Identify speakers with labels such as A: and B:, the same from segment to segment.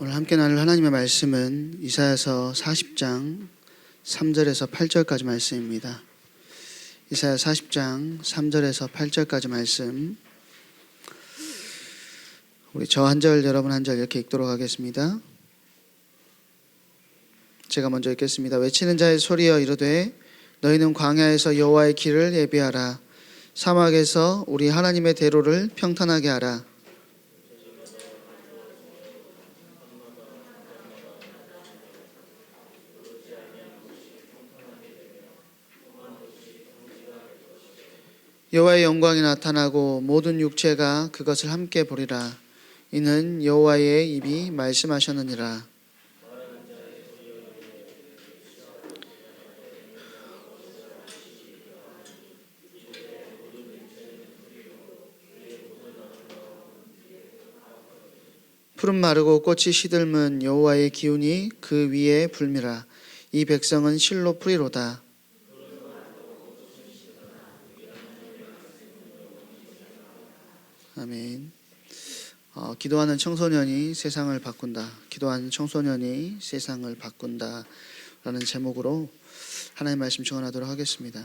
A: 오늘 함께 나눌 하나님의 말씀은 이사야서 40장 3절에서 8절까지 말씀입니다. 이사야 40장 3절에서 8절까지 말씀, 우리 저 한 절 여러분 한 절 이렇게 읽도록 하겠습니다. 제가 먼저 읽겠습니다. 외치는 자의 소리여 이르되 너희는 광야에서 여호와의 길을 예비하라. 사막에서 우리 하나님의 대로를 평탄하게 하라. 여호와의 영광이 나타나고 모든 육체가 그것을 함께 보리라. 이는 여호와의 입이 말씀하셨느니라. 푸른 마르고 꽃이 시들면 여호와의 기운이 그 위에 불미라. 이 백성은 실로 풀이로다. 아멘. 기도하는 청소년이 세상을 바꾼다. 기도하는 청소년이 세상을 바꾼다 라는 제목으로 하나님의 말씀 증언하도록 하겠습니다.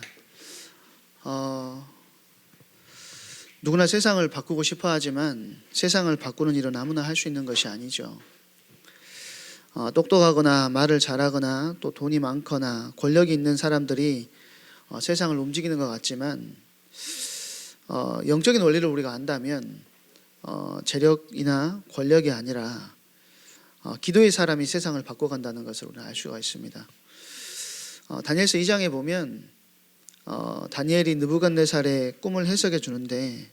A: 누구나 세상을 바꾸고 싶어 하지만 세상을 바꾸는 일은 아무나 할 수 있는 것이 아니죠. 똑똑하거나 말을 잘하거나 또 돈이 많거나 권력이 있는 사람들이 세상을 움직이는 것 같지만 영적인 원리를 우리가 안다면 재력이나 권력이 아니라 기도의 사람이 세상을 바꿔간다는 것을 우리는 알 수가 있습니다. 다니엘서 2장에 보면 다니엘이 느부갓네살의 꿈을 해석해 주는데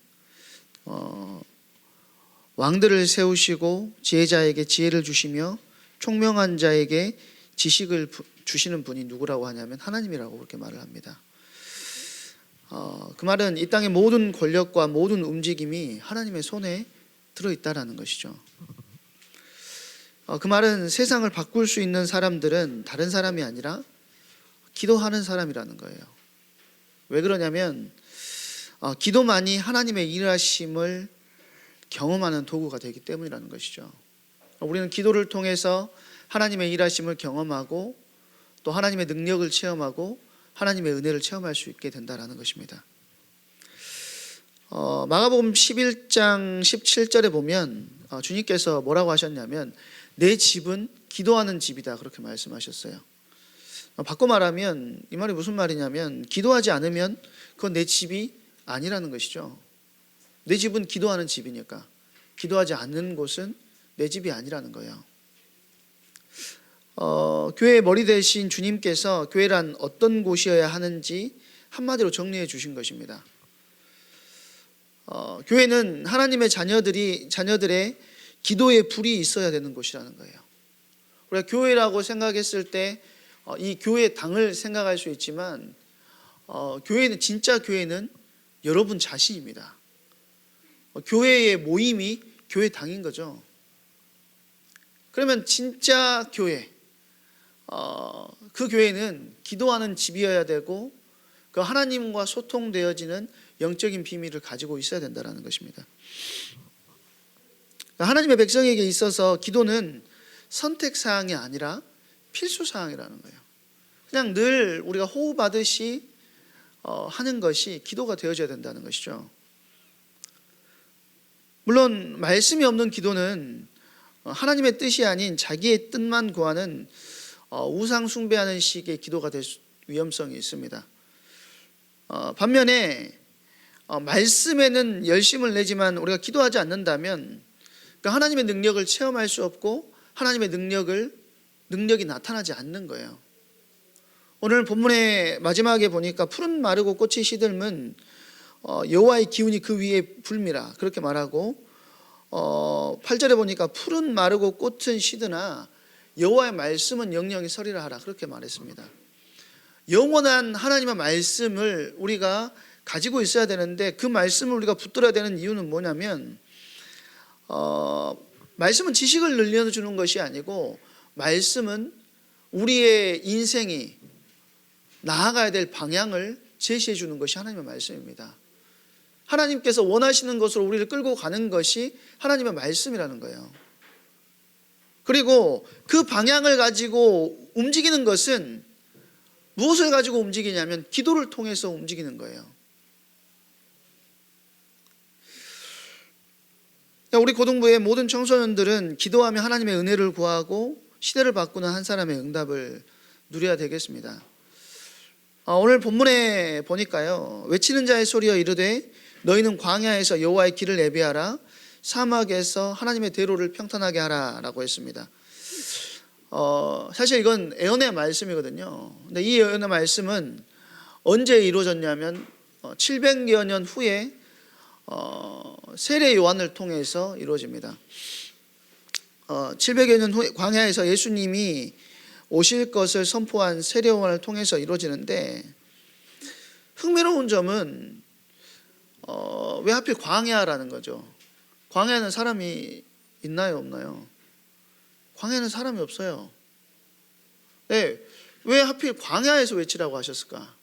A: 왕들을 세우시고 지혜자에게 지혜를 주시며 총명한 자에게 지식을 주시는 분이 누구라고 하냐면 하나님이라고 그렇게 말을 합니다. 그 말은 이 땅의 모든 권력과 모든 움직임이 하나님의 손에 들어있다라는 것이죠. 그 말은 세상을 바꿀 수 있는 사람들은 다른 사람이 아니라 기도하는 사람이라는 거예요. 왜 그러냐면 기도만이 하나님의 일하심을 경험하는 도구가 되기 때문이라는 것이죠. 우리는 기도를 통해서 하나님의 일하심을 경험하고 또 하나님의 능력을 체험하고 하나님의 은혜를 체험할 수 있게 된다는 것입니다. 마가복음 11장 17절에 보면 주님께서 뭐라고 하셨냐면 내 집은 기도하는 집이다 그렇게 말씀하셨어요. 바꿔 말하면 이 말이 무슨 말이냐면 기도하지 않으면 그건 내 집이 아니라는 것이죠. 내 집은 기도하는 집이니까 기도하지 않는 곳은 내 집이 아니라는 거예요. 교회의 머리 되신 주님께서 교회란 어떤 곳이어야 하는지 한마디로 정리해 주신 것입니다. 교회는 하나님의 자녀들의 기도의 불이 있어야 되는 곳이라는 거예요. 우리가 교회라고 생각했을 때 이 교회 당을 생각할 수 있지만 교회는 진짜 교회는 여러분 자신입니다. 교회의 모임이 교회 당인 거죠. 그러면 진짜 교회, 그 교회는 기도하는 집이어야 되고 그 하나님과 소통되어지는 영적인 비밀을 가지고 있어야 된다는 것입니다. 하나님의 백성에게 있어서 기도는 선택사항이 아니라 필수사항이라는 거예요. 그냥 늘 우리가 호흡하듯이 하는 것이 기도가 되어져야 된다는 것이죠. 물론 말씀이 없는 기도는 하나님의 뜻이 아닌 자기의 뜻만 구하는 우상 숭배하는 식의 기도가 될 위험성이 있습니다. 반면에 말씀에는 열심을 내지만 우리가 기도하지 않는다면 하나님의 능력을 체험할 수 없고 하나님의 능력이 나타나지 않는 거예요. 오늘 본문의 마지막에 보니까 푸른 마르고 꽃이 시들면 여호와의 기운이 그 위에 불미라 그렇게 말하고 8절에 보니까 푸른 마르고 꽃은 시드나 여호와의 말씀은 영영이 서리라 하라 그렇게 말했습니다. 영원한 하나님의 말씀을 우리가 가지고 있어야 되는데 그 말씀을 우리가 붙들어야 되는 이유는 뭐냐면 말씀은 지식을 늘려주는 것이 아니고 말씀은 우리의 인생이 나아가야 될 방향을 제시해 주는 것이 하나님의 말씀입니다. 하나님께서 원하시는 것으로 우리를 끌고 가는 것이 하나님의 말씀이라는 거예요. 그리고 그 방향을 가지고 움직이는 것은 무엇을 가지고 움직이냐면 기도를 통해서 움직이는 거예요. 우리 고등부의 모든 청소년들은 기도하며 하나님의 은혜를 구하고 시대를 바꾸는 한 사람의 응답을 누려야 되겠습니다. 오늘 본문에 보니까요, 외치는 자의 소리여 이르되 너희는 광야에서 여호와의 길을 예비하라, 사막에서 하나님의 대로를 평탄하게 하라 라고 했습니다. 사실 이건 예언의 말씀이거든요. 근데 이 예언의 말씀은 언제 이루어졌냐면 700여 년 후에 세례 요한을 통해서 이루어집니다. 700여 년 후에 광야에서 예수님이 오실 것을 선포한 세례 요한을 통해서 이루어지는데, 흥미로운 점은 왜 하필 광야라는 거죠. 광야에는 사람이 있나요, 없나요? 광야에는 사람이 없어요. 네, 왜 하필 광야에서 외치라고 하셨을까?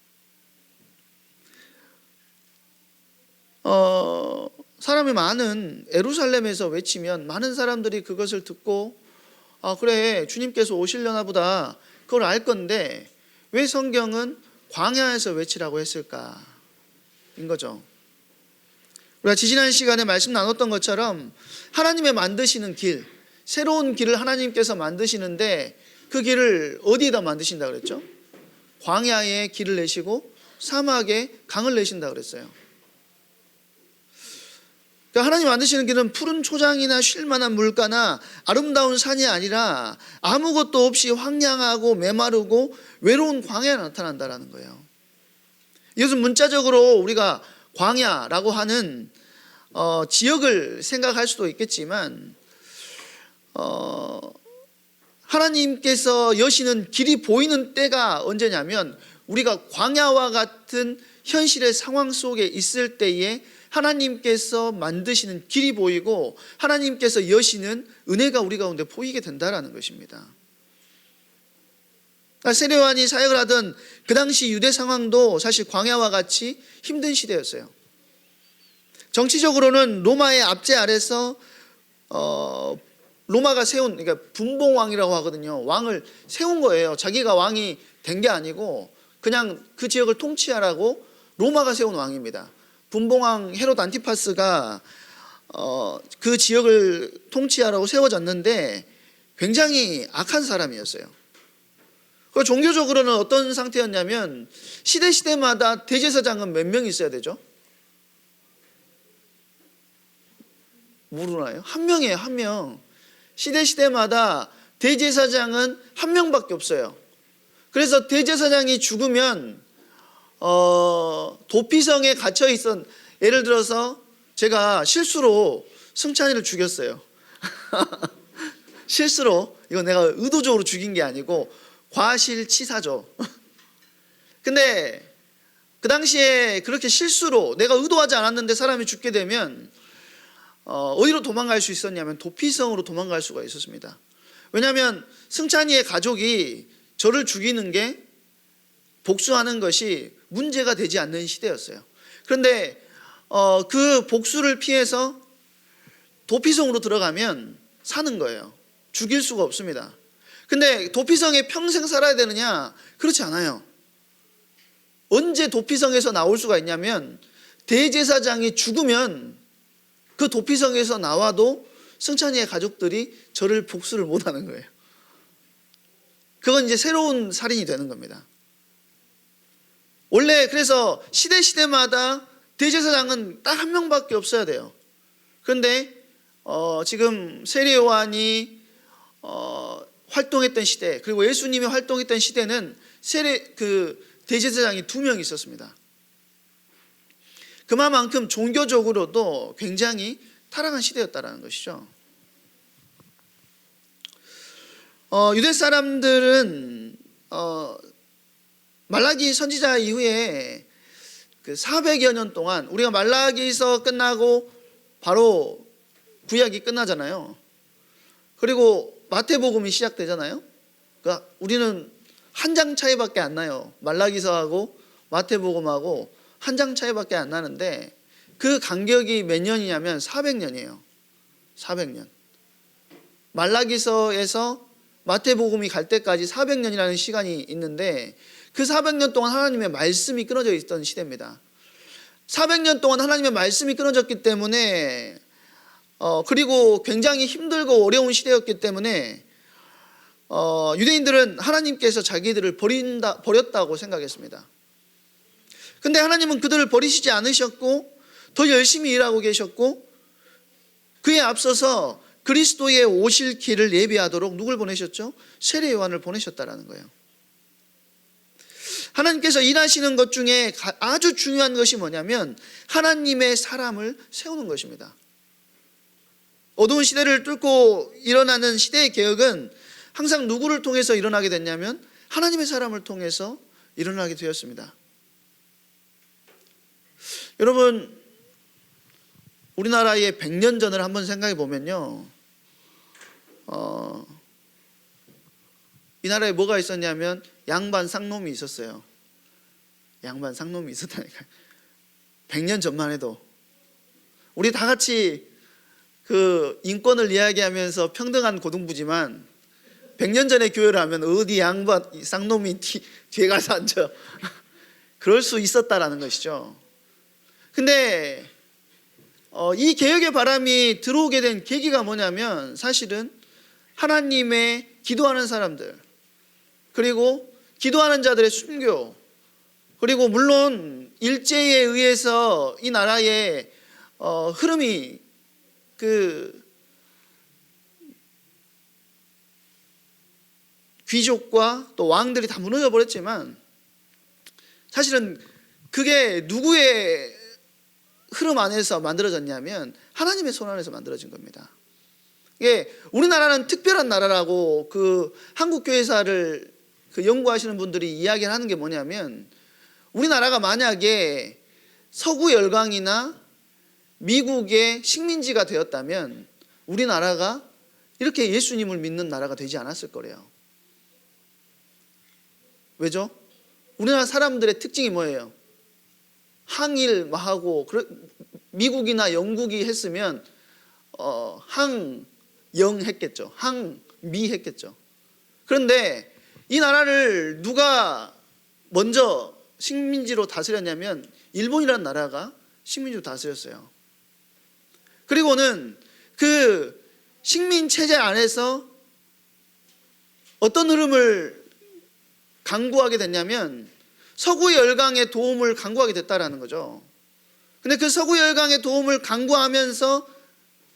A: 사람이 많은 예루살렘에서 외치면 많은 사람들이 그것을 듣고 그래, 주님께서 오시려나 보다, 그걸 알 건데 왜 성경은 광야에서 외치라고 했을까? 인 거죠. 우리가 지지난 시간에 말씀 나눴던 것처럼 하나님의 만드시는 길, 새로운 길을 하나님께서 만드시는데 그 길을 어디에다 만드신다 그랬죠? 광야에 길을 내시고 사막에 강을 내신다 그랬어요. 그러니까 하나님 만드시는 길은 푸른 초장이나 쉴만한 물가나 아름다운 산이 아니라 아무것도 없이 황량하고 메마르고 외로운 광야에 나타난다라는 거예요. 이것은 문자적으로 우리가 광야라고 하는 지역을 생각할 수도 있겠지만, 하나님께서 여시는 길이 보이는 때가 언제냐면 우리가 광야와 같은 현실의 상황 속에 있을 때에 하나님께서 만드시는 길이 보이고 하나님께서 여시는 은혜가 우리 가운데 보이게 된다라는 것입니다. 세례 요한이 사역을 하던 그 당시 유대 상황도 사실 광야와 같이 힘든 시대였어요. 정치적으로는 로마의 압제 아래서 로마가 세운, 그러니까 분봉왕이라고 하거든요. 왕을 세운 거예요. 자기가 왕이 된 게 아니고 그냥 그 지역을 통치하라고 로마가 세운 왕입니다. 분봉왕 헤롯 안티파스가 그 지역을 통치하라고 세워졌는데 굉장히 악한 사람이었어요. 그리고 종교적으로는 어떤 상태였냐면 시대마다 대제사장은 몇 명 있어야 되죠? 모르나요? 한 명이에요, 한 명. 시대마다 대제사장은 한 명밖에 없어요. 그래서 대제사장이 죽으면 도피성에 갇혀 있던, 예를 들어서 제가 실수로 승찬이를 죽였어요. 실수로, 이건 내가 의도적으로 죽인 게 아니고 과실치사죠. 근데 그 당시에 그렇게 실수로 내가 의도하지 않았는데 사람이 죽게 되면 어디로 도망갈 수 있었냐면 도피성으로 도망갈 수가 있었습니다. 왜냐하면 승찬이의 가족이 저를 죽이는 게, 복수하는 것이 문제가 되지 않는 시대였어요. 그런데 그 복수를 피해서 도피성으로 들어가면 사는 거예요. 죽일 수가 없습니다. 근데 도피성에 평생 살아야 되느냐? 그렇지 않아요. 언제 도피성에서 나올 수가 있냐면 대제사장이 죽으면 그 도피성에서 나와도 승찬이의 가족들이 저를 복수를 못하는 거예요. 그건 이제 새로운 살인이 되는 겁니다. 원래 그래서 시대마다 대제사장은 딱 한 명밖에 없어야 돼요. 그런데 지금 세례 요한이 활동했던 시대, 그리고 예수님이 활동했던 시대는 대제사장이 2명 있었습니다. 그만큼 종교적으로도 굉장히 타락한 시대였다라는 것이죠. 유대 사람들은 말라기 선지자 이후에 그 400여 년 동안, 우리가 말라기서 끝나고 바로 구약이 끝나잖아요. 그리고 마태복음이 시작되잖아요. 그러니까 우리는 한 장 차이밖에 안 나요. 말라기서하고 마태복음하고 한 장 차이밖에 안 나는데 그 간격이 몇 년이냐면 400년이에요. 400년. 말라기서에서 마태복음이 갈 때까지 400년이라는 시간이 있는데 그 400년 동안 하나님의 말씀이 끊어져 있던 시대입니다. 400년 동안 하나님의 말씀이 끊어졌기 때문에 그리고 굉장히 힘들고 어려운 시대였기 때문에 유대인들은 하나님께서 자기들을 버렸다고 생각했습니다. 근데 하나님은 그들을 버리시지 않으셨고 더 열심히 일하고 계셨고 그에 앞서서 그리스도의 오실 길을 예비하도록 누굴 보내셨죠? 세례 요한을 보내셨다라는 거예요. 하나님께서 일하시는 것 중에 아주 중요한 것이 뭐냐면 하나님의 사람을 세우는 것입니다. 어두운 시대를 뚫고 일어나는 시대의 개혁은 항상 누구를 통해서 일어나게 됐냐면 하나님의 사람을 통해서 일어나게 되었습니다. 여러분, 우리나라의 100년 전을 한번 생각해 보면요, 이 나라에 뭐가 있었냐면 양반 쌍놈이 있었어요. 양반 쌍놈이 있었다니까요. 100년 전만 해도 우리 다 같이 그 인권을 이야기하면서 평등한 고등부지만 100년 전에 교회를 하면 어디 양반 쌍놈이 뒤에 가서 앉아. 그럴 수 있었다라는 것이죠. 근데 이 개혁의 바람이 들어오게 된 계기가 뭐냐면 사실은 하나님의 기도하는 사람들, 그리고 기도하는 자들의 순교, 그리고 물론 일제에 의해서 이 나라의 흐름이 그 귀족과 또 왕들이 다 무너져 버렸지만 사실은 그게 누구의 흐름 안에서 만들어졌냐면 하나님의 손 안에서 만들어진 겁니다. 예, 우리나라는 특별한 나라라고 그 한국교회사를 그 연구하시는 분들이 이야기를 하는 게 뭐냐면 우리나라가 만약에 서구 열강이나 미국의 식민지가 되었다면 우리나라가 이렇게 예수님을 믿는 나라가 되지 않았을 거래요. 왜죠? 우리나라 사람들의 특징이 뭐예요? 항일하고 미국이나 영국이 했으면 항영 했겠죠. 항미 했겠죠. 그런데 이 나라를 누가 먼저 식민지로 다스렸냐면 일본이라는 나라가 식민지로 다스렸어요. 그리고는 그 식민 체제 안에서 어떤 흐름을 강구하게 됐냐면 서구 열강의 도움을 강구하게 됐다라는 거죠. 근데 그 서구 열강의 도움을 강구하면서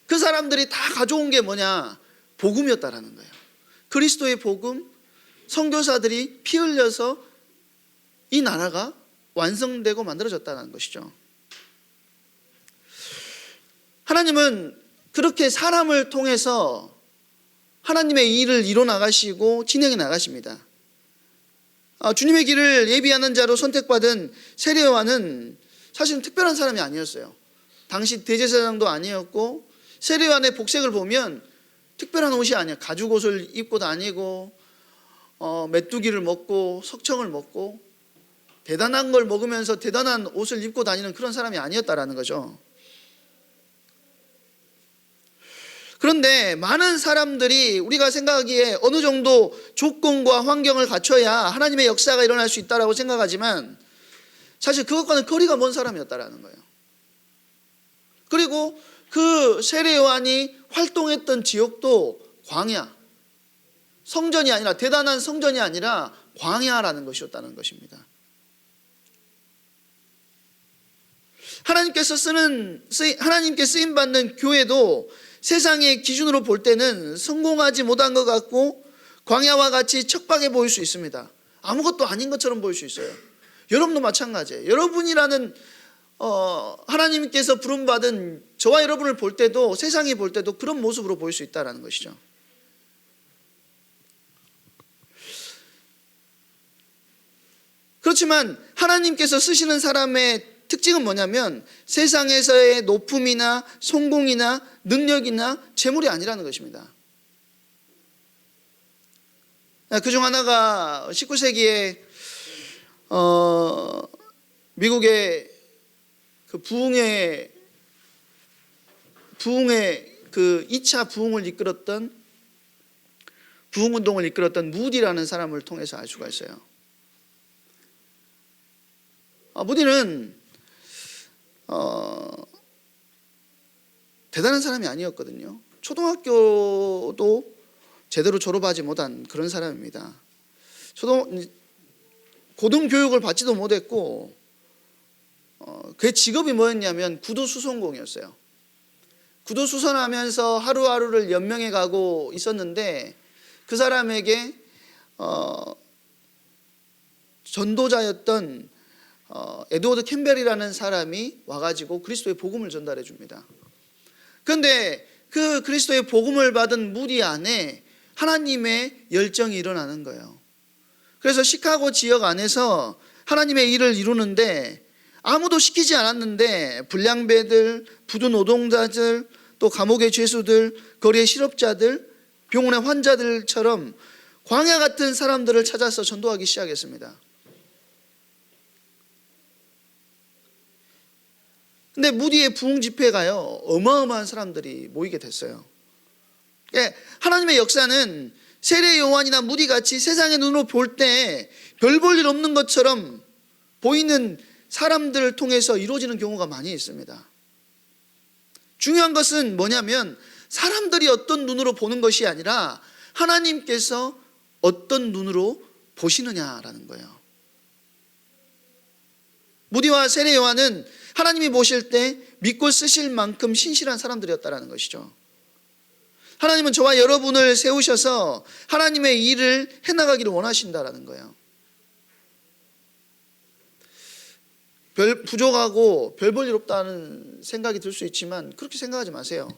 A: 그 사람들이 다 가져온 게 뭐냐? 복음이었다라는 거예요. 그리스도의 복음, 선교사들이 피 흘려서 이 나라가 완성되고 만들어졌다는 것이죠. 하나님은 그렇게 사람을 통해서 하나님의 일을 이뤄 나가시고 진행해 나가십니다. 주님의 길을 예비하는 자로 선택받은 세례 요한은 사실은 특별한 사람이 아니었어요. 당시 대제사장도 아니었고 세례 요한의 복색을 보면 특별한 옷이 아니에요. 가죽 옷을 입고 다니고 메뚜기를 먹고 석청을 먹고 대단한 걸 먹으면서 대단한 옷을 입고 다니는 그런 사람이 아니었다라는 거죠. 그런데 많은 사람들이 우리가 생각하기에 어느 정도 조건과 환경을 갖춰야 하나님의 역사가 일어날 수 있다고 생각하지만 사실 그것과는 거리가 먼 사람이었다라는 거예요. 그리고 그 세례 요한이 활동했던 지역도 광야, 성전이 아니라 대단한 성전이 아니라 광야라는 것이었다는 것입니다. 하나님께 쓰임 받는 교회도 세상의 기준으로 볼 때는 성공하지 못한 것 같고 광야와 같이 척박해 보일 수 있습니다. 아무것도 아닌 것처럼 보일 수 있어요. 여러분도 마찬가지예요. 여러분이라는 하나님께서 부름받은 저와 여러분을 볼 때도 세상이 볼 때도 그런 모습으로 보일 수 있다는 것이죠. 그렇지만 하나님께서 쓰시는 사람의 특징은 뭐냐면 세상에서의 높음이나 성공이나 능력이나 재물이 아니라는 것입니다. 그중 하나가 19세기에 미국의 그 부흥의 그 2차 부흥을 이끌었던 부흥운동을 이끌었던 무디라는 사람을 통해서 알 수가 있어요. 무디는 대단한 사람이 아니었거든요. 초등학교도 제대로 졸업하지 못한 그런 사람입니다. 고등교육을 받지도 못했고 그의 직업이 뭐였냐면 구두수선공이었어요. 구두수선하면서 하루하루를 연명해 가고 있었는데 그 사람에게 전도자였던 에드워드 캠벨이라는 사람이 와가지고 그리스도의 복음을 전달해 줍니다. 그런데 그 그리스도의 복음을 받은 무디 안에 하나님의 열정이 일어나는 거예요. 그래서 시카고 지역 안에서 하나님의 일을 이루는데 아무도 시키지 않았는데 불량배들, 부두 노동자들, 또 감옥의 죄수들, 거리의 실업자들, 병원의 환자들처럼 광야 같은 사람들을 찾아서 전도하기 시작했습니다. 근데 무디의 부흥 집회가요, 어마어마한 사람들이 모이게 됐어요. 하나님의 역사는 세례 요한이나 무디 같이 세상의 눈으로 볼 때 별 볼 일 없는 것처럼 보이는 사람들을 통해서 이루어지는 경우가 많이 있습니다. 중요한 것은 뭐냐면 사람들이 어떤 눈으로 보는 것이 아니라 하나님께서 어떤 눈으로 보시느냐라는 거예요. 무디와 세례 요한은 하나님이 보실 때 믿고 쓰실 만큼 신실한 사람들이었다라는 것이죠. 하나님은 저와 여러분을 세우셔서 하나님의 일을 해나가기를 원하신다라는 거예요. 별 부족하고 별 볼 일 없다는 생각이 들 수 있지만 그렇게 생각하지 마세요.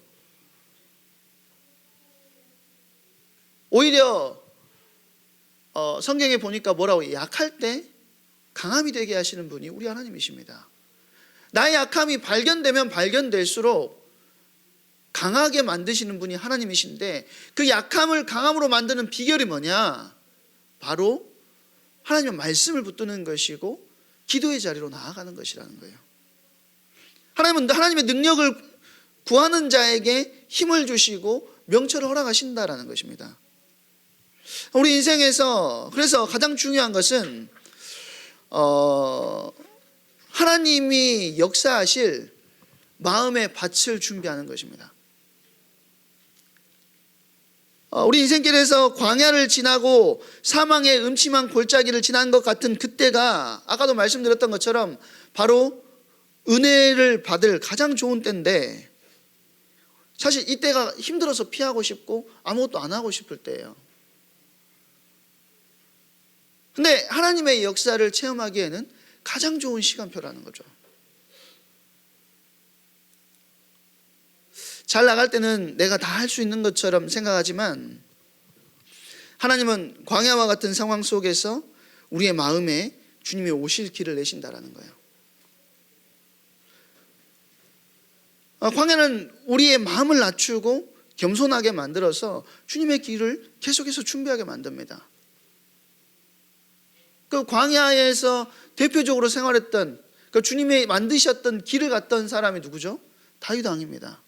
A: 오히려 성경에 보니까 뭐라고, 약할 때 강함이 되게 하시는 분이 우리 하나님이십니다. 나의 약함이 발견되면 발견될수록 강하게 만드시는 분이 하나님이신데 그 약함을 강함으로 만드는 비결이 뭐냐? 바로 하나님의 말씀을 붙드는 것이고 기도의 자리로 나아가는 것이라는 거예요. 하나님은 하나님의 능력을 구하는 자에게 힘을 주시고 명철을 허락하신다라는 것입니다. 우리 인생에서 그래서 가장 중요한 것은 하나님이 역사하실 마음의 밭을 준비하는 것입니다. 우리 인생길에서 광야를 지나고 사망의 음침한 골짜기를 지난 것 같은 그때가 아까도 말씀드렸던 것처럼 바로 은혜를 받을 가장 좋은 때인데 사실 이때가 힘들어서 피하고 싶고 아무것도 안 하고 싶을 때예요. 근데 하나님의 역사를 체험하기에는 가장 좋은 시간표라는 거죠. 잘 나갈 때는 내가 다 할 수 있는 것처럼 생각하지만 하나님은 광야와 같은 상황 속에서 우리의 마음에 주님이 오실 길을 내신다라는 거예요. 광야는 우리의 마음을 낮추고 겸손하게 만들어서 주님의 길을 계속해서 준비하게 만듭니다. 그 광야에서 대표적으로 생활했던 그 주님이 만드셨던 길을 갔던 사람이 누구죠? 다윗 왕입니다.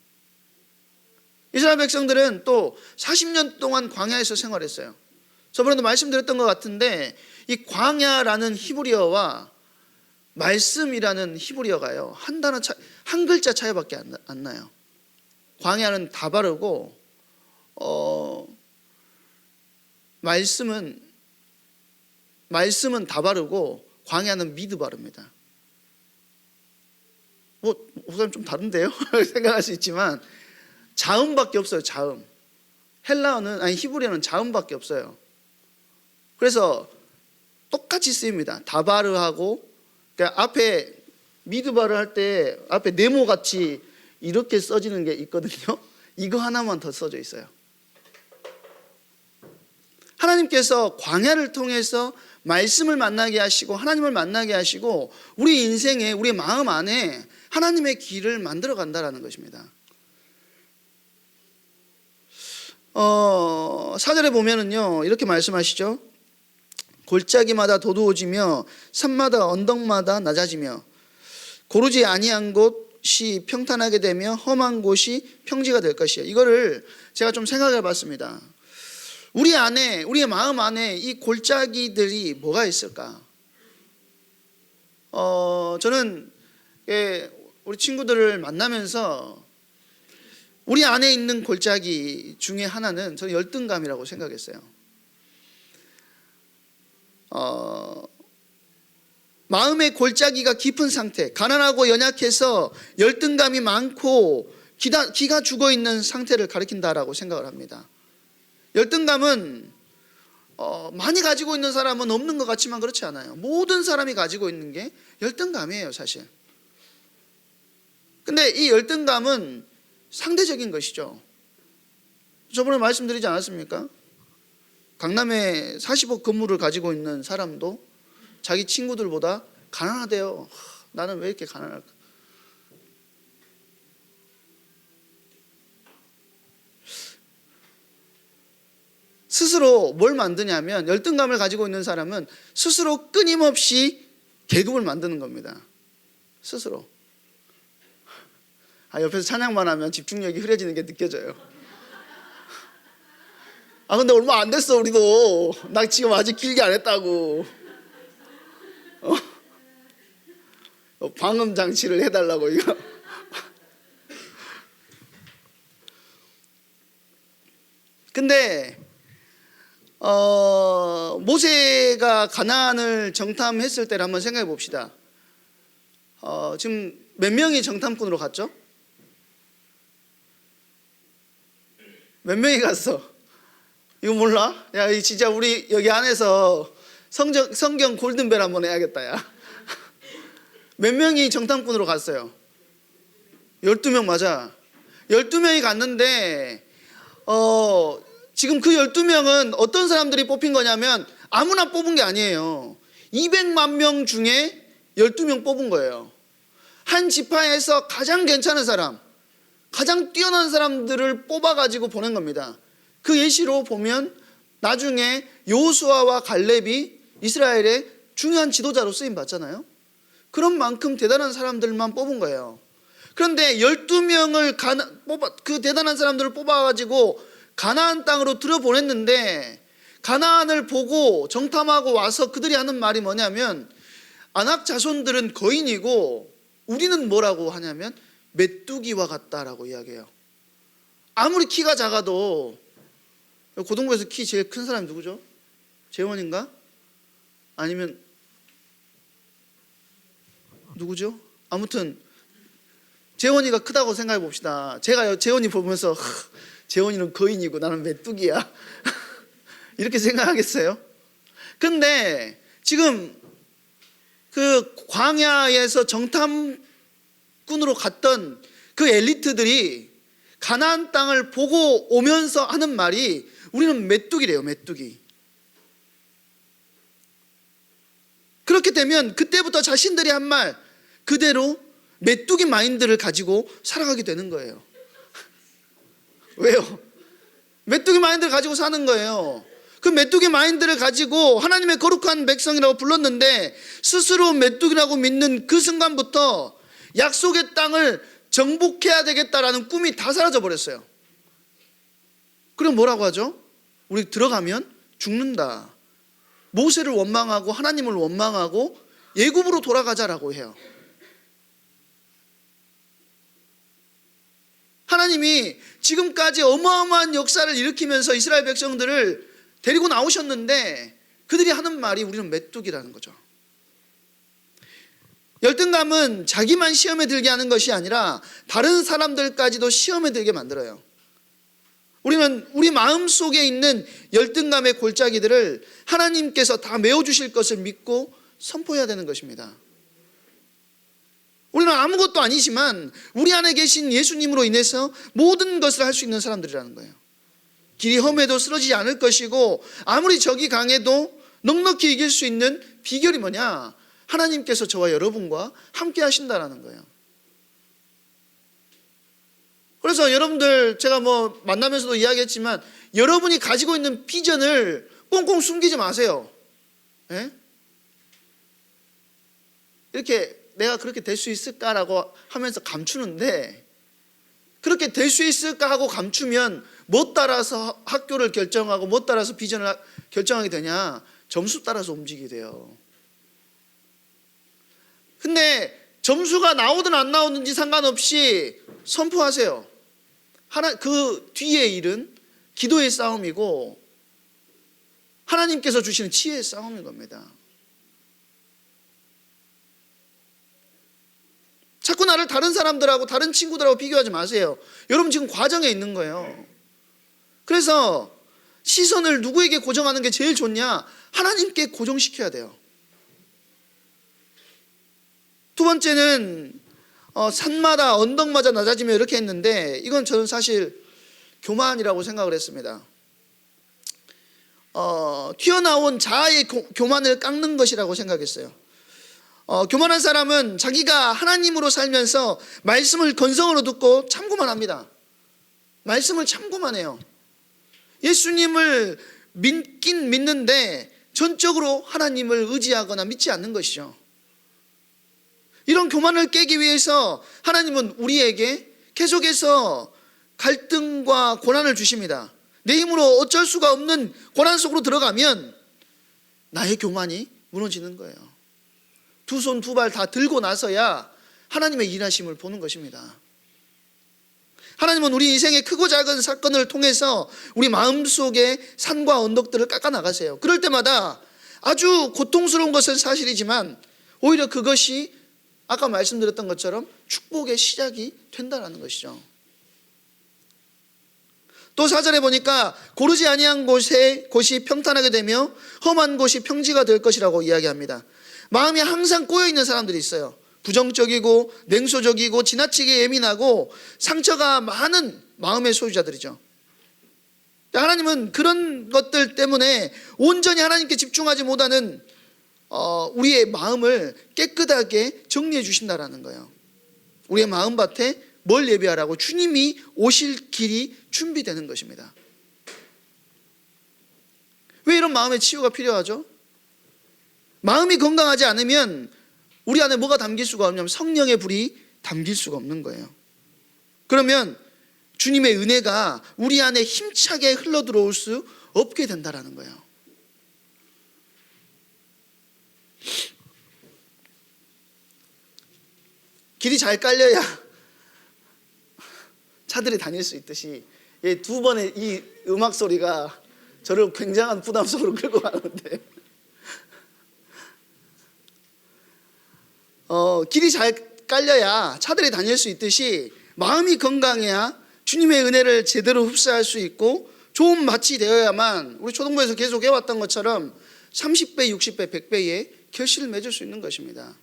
A: 이스라엘 백성들은 또 40년 동안 광야에서 생활했어요. 저번에도 말씀드렸던 것 같은데 이 광야라는 히브리어와 말씀이라는 히브리어가요, 한 글자 차이밖에 안 나요. 광야는 다 바르고 말씀은 다 바르고 광야는 미드 바릅니다. 목사님 좀 다른데요? 생각할 수 있지만 자음밖에 없어요. 자음. 히브리어는 자음밖에 없어요. 그래서 똑같이 쓰입니다. 다바르하고, 그러니까 앞에 미드바르 할 때 앞에 네모 같이 이렇게 써지는 게 있거든요. 이거 하나만 더 써져 있어요. 하나님께서 광야를 통해서 말씀을 만나게 하시고 하나님을 만나게 하시고 우리 인생에, 우리 마음 안에 하나님의 길을 만들어 간다라는 것입니다. 4절에 보면은요, 이렇게 말씀하시죠. 골짜기마다 도두어지며 산마다 언덕마다 낮아지며 고르지 아니한 곳이 평탄하게 되며 험한 곳이 평지가 될 것이에요. 이거를 제가 좀 생각해 봤습니다. 우리 안에, 우리의 마음 안에 이 골짜기들이 뭐가 있을까? 저는 우리 친구들을 만나면서 우리 안에 있는 골짜기 중에 하나는 저는 열등감이라고 생각했어요. 마음의 골짜기가 깊은 상태, 가난하고 연약해서 열등감이 많고 기가 죽어 있는 상태를 가리킨다라고 생각을 합니다. 열등감은 많이 가지고 있는 사람은 없는 것 같지만 그렇지 않아요. 모든 사람이 가지고 있는 게 열등감이에요, 사실. 근데 이 열등감은 상대적인 것이죠. 저번에 말씀드리지 않았습니까? 강남에 40억 건물을 가지고 있는 사람도 자기 친구들보다 가난하대요. 나는 왜 이렇게 가난할까? 스스로 뭘 만드냐면, 열등감을 가지고 있는 사람은 스스로 끊임없이 계급을 만드는 겁니다. 스스로. 옆에서 찬양만 하면 집중력이 흐려지는 게 느껴져요. 근데 얼마 안 됐어, 우리도. 나 지금 아직 길게 안 했다고. 방음 장치를 해달라고, 이거. 근데 모세가 가나안을 정탐했을 때를 한번 생각해 봅시다. 지금 몇 명이 정탐꾼으로 갔죠? 몇 명이 갔어? 이거 몰라? 야, 진짜 우리 여기 안에서 성경 골든벨 한번 해야겠다, 야. 몇 명이 정탐꾼으로 갔어요? 12명 맞아. 12명이 갔는데 지금 그 12명은 어떤 사람들이 뽑힌 거냐면 아무나 뽑은 게 아니에요. 200만 명 중에 12명 뽑은 거예요. 한 지파에서 가장 괜찮은 사람, 가장 뛰어난 사람들을 뽑아가지고 보낸 겁니다. 그 예시로 보면 나중에 여호수아와 갈렙이 이스라엘의 중요한 지도자로 쓰임 받잖아요. 그런 만큼 대단한 사람들만 뽑은 거예요. 그런데 12명을 그 대단한 사람들을 뽑아가지고 가나안 땅으로 들어보냈는데, 가나안을 보고 정탐하고 와서 그들이 하는 말이 뭐냐면, 아낙 자손들은 거인이고 우리는 뭐라고 하냐면 메뚜기와 같다라고 이야기해요. 아무리 키가 작아도, 고등부에서 키 제일 큰 사람이 누구죠? 재원인가? 아니면 누구죠? 아무튼 재원이가 크다고 생각해 봅시다. 제가 재원이 보면서 재원이는 거인이고 나는 메뚜기야 이렇게 생각하겠어요? 근데 지금 그 광야에서 정탐꾼으로 갔던 그 엘리트들이 가나안 땅을 보고 오면서 하는 말이 우리는 메뚜기래요, 메뚜기. 그렇게 되면 그때부터 자신들이 한 말 그대로 메뚜기 마인드를 가지고 살아가게 되는 거예요. 왜요? 메뚜기 마인드를 가지고 사는 거예요. 그 메뚜기 마인드를 가지고 하나님의 거룩한 백성이라고 불렀는데, 스스로 메뚜기라고 믿는 그 순간부터 약속의 땅을 정복해야 되겠다라는 꿈이 다 사라져 버렸어요. 그럼 뭐라고 하죠? 우리 들어가면 죽는다. 모세를 원망하고 하나님을 원망하고 예굽으로 돌아가자라고 해요. 하나님이 지금까지 어마어마한 역사를 일으키면서 이스라엘 백성들을 데리고 나오셨는데 그들이 하는 말이 우리는 메뚜기라는 거죠. 열등감은 자기만 시험에 들게 하는 것이 아니라 다른 사람들까지도 시험에 들게 만들어요. 우리는 우리 마음속에 있는 열등감의 골짜기들을 하나님께서 다 메워주실 것을 믿고 선포해야 되는 것입니다. 우리는 아무것도 아니지만 우리 안에 계신 예수님으로 인해서 모든 것을 할 수 있는 사람들이라는 거예요. 길이 험해도 쓰러지지 않을 것이고 아무리 적이 강해도 넉넉히 이길 수 있는 비결이 뭐냐? 하나님께서 저와 여러분과 함께 하신다라는 거예요. 그래서 여러분들, 제가 만나면서도 이야기했지만 여러분이 가지고 있는 비전을 꽁꽁 숨기지 마세요. 예? 이렇게 내가 그렇게 될 수 있을까라고 하면서 감추는데, 그렇게 될 수 있을까 하고 감추면 뭐 따라서 학교를 결정하고 뭐 따라서 비전을 결정하게 되냐? 점수 따라서 움직이게 돼요. 근데 점수가 나오든 안 나오든지 상관없이 선포하세요. 그 뒤의 일은 기도의 싸움이고 하나님께서 주시는 지혜의 싸움인 겁니다. 자꾸 나를 다른 사람들하고 다른 친구들하고 비교하지 마세요. 여러분 지금 과정에 있는 거예요. 그래서 시선을 누구에게 고정하는 게 제일 좋냐? 하나님께 고정시켜야 돼요. 두 번째는 산마다 언덕마다 낮아지며 이렇게 했는데, 이건 저는 사실 교만이라고 생각을 했습니다. 튀어나온 자아의 교만을 깎는 것이라고 생각했어요. 교만한 사람은 자기가 하나님으로 살면서 말씀을 건성으로 듣고 참고만 합니다. 말씀을 참고만 해요. 예수님을 믿긴 믿는데 전적으로 하나님을 의지하거나 믿지 않는 것이죠. 이런 교만을 깨기 위해서 하나님은 우리에게 계속해서 갈등과 고난을 주십니다. 내 힘으로 어쩔 수가 없는 고난 속으로 들어가면 나의 교만이 무너지는 거예요. 두 손 두 발 다 들고 나서야 하나님의 일하심을 보는 것입니다. 하나님은 우리 인생의 크고 작은 사건을 통해서 우리 마음속에 산과 언덕들을 깎아 나가세요. 그럴 때마다 아주 고통스러운 것은 사실이지만 오히려 그것이 아까 말씀드렸던 것처럼 축복의 시작이 된다는 것이죠. 또 4절에 보니까 고르지 아니한 곳이 평탄하게 되며 험한 곳이 평지가 될 것이라고 이야기합니다. 마음이 항상 꼬여있는 사람들이 있어요. 부정적이고 냉소적이고 지나치게 예민하고 상처가 많은 마음의 소유자들이죠. 하나님은 그런 것들 때문에 온전히 하나님께 집중하지 못하는 우리의 마음을 깨끗하게 정리해 주신다라는 거예요. 우리의 마음밭에 뭘 예비하라고? 주님이 오실 길이 준비되는 것입니다. 왜 이런 마음의 치유가 필요하죠? 마음이 건강하지 않으면 우리 안에 뭐가 담길 수가 없냐면 성령의 불이 담길 수가 없는 거예요. 그러면 주님의 은혜가 우리 안에 힘차게 흘러 들어올 수 없게 된다라는 거예요. 길이 잘 깔려야 차들이 다닐 수 있듯이 두 번의 이 음악 소리가 저를 굉장한 부담 속으로 끌고 가는데 길이 잘 깔려야 차들이 다닐 수 있듯이 마음이 건강해야 주님의 은혜를 제대로 흡수할 수 있고 좋은 밭이 되어야만 우리 초등부에서 계속 해왔던 것처럼 30배, 60배, 100배의 결실을 맺을 수 있는 것입니다.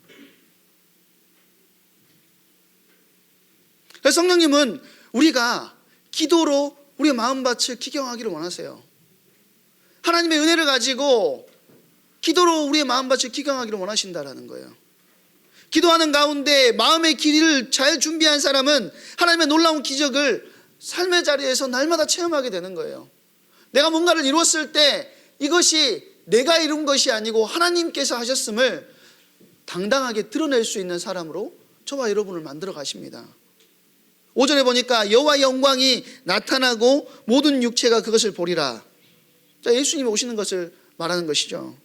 A: 그래서 성령님은 우리가 기도로 우리의 마음밭을 기경하기를 원하세요. 하나님의 은혜를 가지고 기도로 우리의 마음밭을 기경하기를 원하신다라는 거예요. 기도하는 가운데 마음의 길이를 잘 준비한 사람은 하나님의 놀라운 기적을 삶의 자리에서 날마다 체험하게 되는 거예요. 내가 뭔가를 이루었을 때 이것이 내가 이룬 것이 아니고 하나님께서 하셨음을 당당하게 드러낼 수 있는 사람으로 저와 여러분을 만들어 가십니다. 5절에 보니까 여호와의 영광이 나타나고 모든 육체가 그것을 보리라. 자, 예수님이 오시는 것을 말하는 것이죠.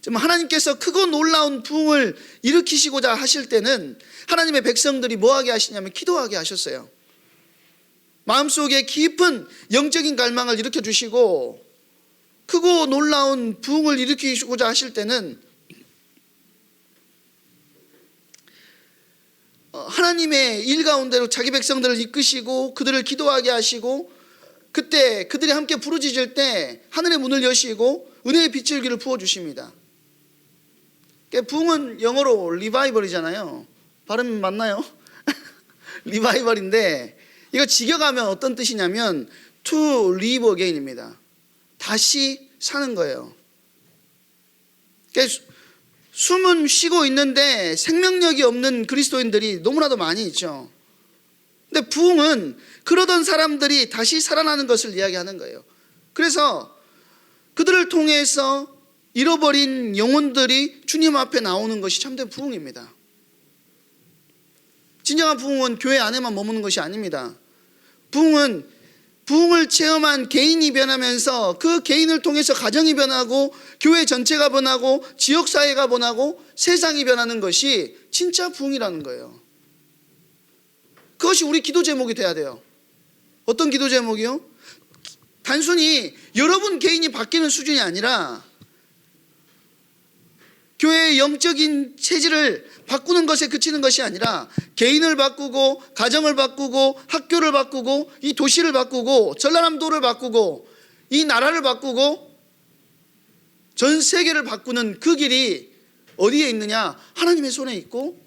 A: 지금 하나님께서 크고 놀라운 부흥을 일으키시고자 하실 때는 하나님의 백성들이 뭐하게 하시냐면 기도하게 하셨어요. 마음속에 깊은 영적인 갈망을 일으켜 주시고 크고 놀라운 부흥을 일으키시고자 하실 때는 하나님의 일 가운데로 자기 백성들을 이끄시고 그들을 기도하게 하시고 그때 그들이 함께 부르짖을 때 하늘의 문을 여시고 은혜의 빛을 길을 부어주십니다. 부흥은 영어로 리바이벌이잖아요. 발음 맞나요? 리바이벌인데 이거 직역하면 어떤 뜻이냐면 to live again입니다. 다시 사는 거예요. 숨은 쉬고 있는데 생명력이 없는 그리스도인들이 너무나도 많이 있죠. 근데 부흥은 그러던 사람들이 다시 살아나는 것을 이야기하는 거예요. 그래서 그들을 통해서 잃어버린 영혼들이 주님 앞에 나오는 것이 참된 부흥입니다. 진정한 부흥은 교회 안에만 머무는 것이 아닙니다. 부흥을 체험한 개인이 변하면서 그 개인을 통해서 가정이 변하고 교회 전체가 변하고 지역사회가 변하고 세상이 변하는 것이 진짜 부흥이라는 거예요. 그것이 우리 기도 제목이 돼야 돼요. 어떤 기도 제목이요? 단순히 여러분 개인이 바뀌는 수준이 아니라 교회의 영적인 체질을 바꾸는 것에 그치는 것이 아니라 개인을 바꾸고 가정을 바꾸고 학교를 바꾸고 이 도시를 바꾸고 전라남도를 바꾸고 이 나라를 바꾸고 전 세계를 바꾸는 그 길이 어디에 있느냐? 하나님의 손에 있고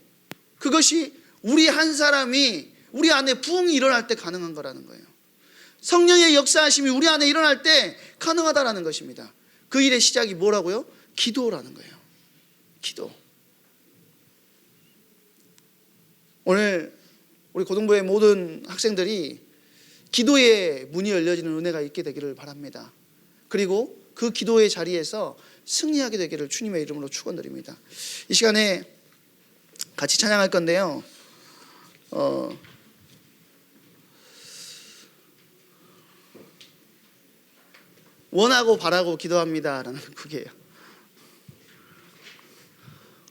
A: 그것이 우리 한 사람이 우리 안에 부흥이 일어날 때 가능한 거라는 거예요. 성령의 역사하심이 우리 안에 일어날 때 가능하다라는 것입니다. 그 일의 시작이 뭐라고요? 기도라는 거예요. 기도. 오늘 우리 고등부의 모든 학생들이 기도의 문이 열려지는 은혜가 있게 되기를 바랍니다. 그리고 그 기도의 자리에서 승리하게 되기를 주님의 이름으로 축원드립니다. 이 시간에 같이 찬양할 건데요. 원하고 바라고 기도합니다라는 곡이에요.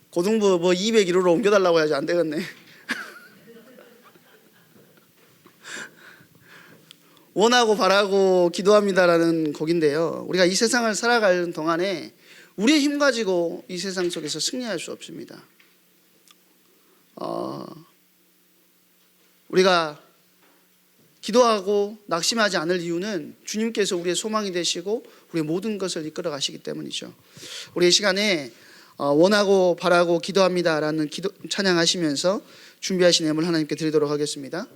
A: 고등부 201호로 옮겨달라고 해야지 안 되겠네. 원하고 바라고 기도합니다라는 곡인데요. 우리가 이 세상을 살아가는 동안에 우리의 힘 가지고 이 세상 속에서 승리할 수 없습니다. 우리가 기도하고 낙심하지 않을 이유는 주님께서 우리의 소망이 되시고 우리의 모든 것을 이끌어 가시기 때문이죠. 우리 이 시간에 원하고 바라고 기도합니다라는 찬양하시면서 준비하신 예물 하나님께 드리도록 하겠습니다.